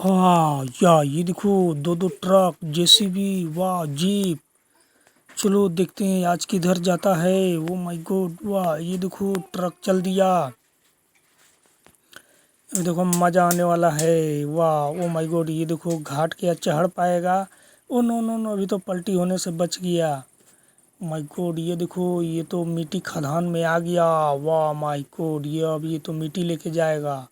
हाँ या ये देखो दो दो ट्रक जेसीबी वाह जीप। चलो देखते हैं आज किधर जाता है। ओ माय गॉड वाह ये देखो ट्रक चल दिया। ये देखो मजा आने वाला है। वाह ओ माय गॉड ये देखो घाट क्या चढ़ पाएगा। ओ नो नो नो अभी तो पलटी होने से बच गया। माय गॉड ये देखो ये तो मिट्टी खदान में आ गया। वाह माय गॉड ये अब ये तो मिट्टी लेके जाएगा।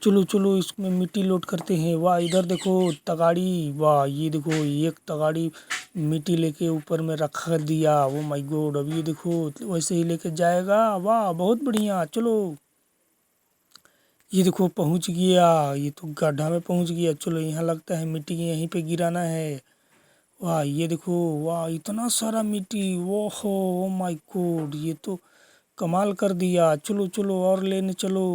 चलो चलो इसमें मिट्टी लोड करते हैं। वाह इधर देखो तगाड़ी। वाह ये देखो एक तगाड़ी मिट्टी लेके ऊपर में रखा दिया। वो माय गॉड अब ये देखो वैसे ही लेके जाएगा। वाह बहुत बढ़िया। चलो ये देखो पहुंच गया। ये तो गड्ढा में पहुंच गया। चलो यहाँ लगता है मिट्टी यहीं पे गिराना है। वाह ये देखो वाह इतना सारा मिट्टी। वो हो ओ माय गॉड ये तो कमाल कर दिया। चलो चलो और लेने चलो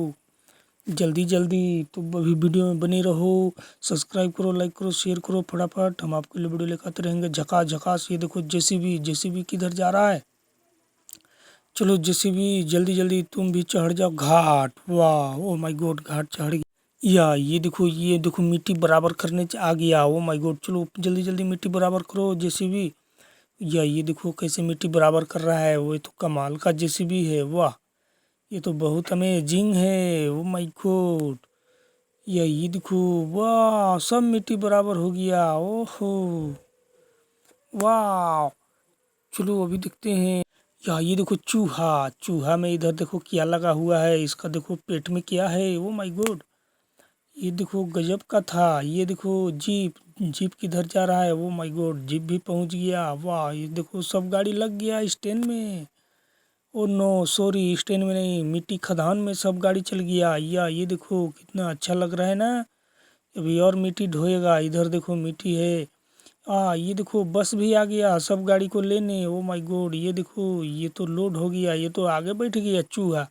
जल्दी जल्दी। तो अभी वीडियो में बने रहो। सब्सक्राइब करो लाइक करो शेयर करो फटाफट। हम आपके लिए वीडियो लेकर आते रहेंगे झकास झकास। ये देखो जेसीबी जेसीबी किधर जा रहा है। चलो जेसीबी जल्दी जल्दी तुम भी चढ़ जाओ घाट। वाह ओ माय गॉड घाट चढ़ गया। या ये देखो मिट्टी बराबर करने आ गया। ओ माय गॉड चलो जल्दी जल्दी मिट्टी बराबर करो जेसीबी। या ये देखो कैसे मिट्टी बराबर कर रहा है। वो तो कमाल का जेसीबी है। वाह ये तो बहुत अमेजिंग है। ओ माय गॉड ये देखो वाह सब मिट्टी बराबर हो गया। ओहो वाह चलो अभी देखते हैं। या ये देखो चूहा चूहा में इधर देखो क्या लगा हुआ है। इसका देखो पेट में क्या है। ओ माय गॉड ये देखो गजब का था। ये देखो जीप जीप किधर जा रहा है। ओ माय गॉड जीप भी पहुंच गया। वाह ये देखो सब गाड़ी लग गया स्टैंड में। ओ नो सॉरी स्टैंड में नहीं मिट्टी खदान में सब गाड़ी चल गया। या ये देखो कितना अच्छा लग रहा है ना। अभी और मिट्टी ढोएगा। इधर देखो मिट्टी है। ये देखो बस भी आ गया सब गाड़ी को लेने। ओ माय गॉड ये देखो ये तो लोड हो गया। ये तो आगे बैठ गया चूहा।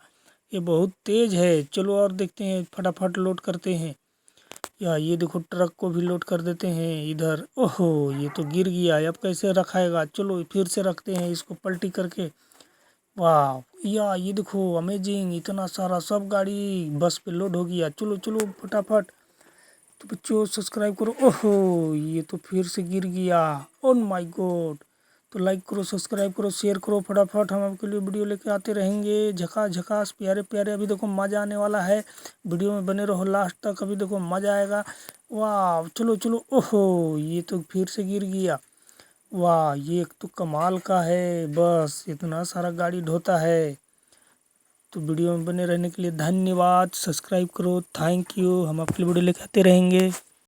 ये बहुत तेज है। चलो और देखते हैं फटाफट लोड करते हैं। या ये देखो ट्रक को भी लोड कर देते हैं इधर। ओहो ये तो गिर गया। अब कैसे रखाएगा। चलो फिर से रखते हैं इसको पलटी करके। वाह या ये देखो अमेजिंग इतना सारा सब गाड़ी बस पे लोड हो गया। चलो चलो फटाफट। तो बच्चों सब्सक्राइब करो। ओहो ये तो फिर से गिर गया। ओह माय गॉड तो लाइक करो सब्सक्राइब करो शेयर करो फटाफट। हम आपके लिए वीडियो लेके आते रहेंगे झकास झकास प्यारे प्यारे। अभी देखो मज़ा आने वाला है। वीडियो में बने रहो लास्ट तक। अभी देखो मज़ा आएगा। वाह चलो चलो। ओहो ये तो फिर से गिर गया। वाह ये एक तो कमाल का है। बस इतना सारा गाड़ी ढोता है। तो वीडियो में बने रहने के लिए धन्यवाद। सब्सक्राइब करो। Thank you. हम आपके लिए वीडियो लेके आते रहेंगे।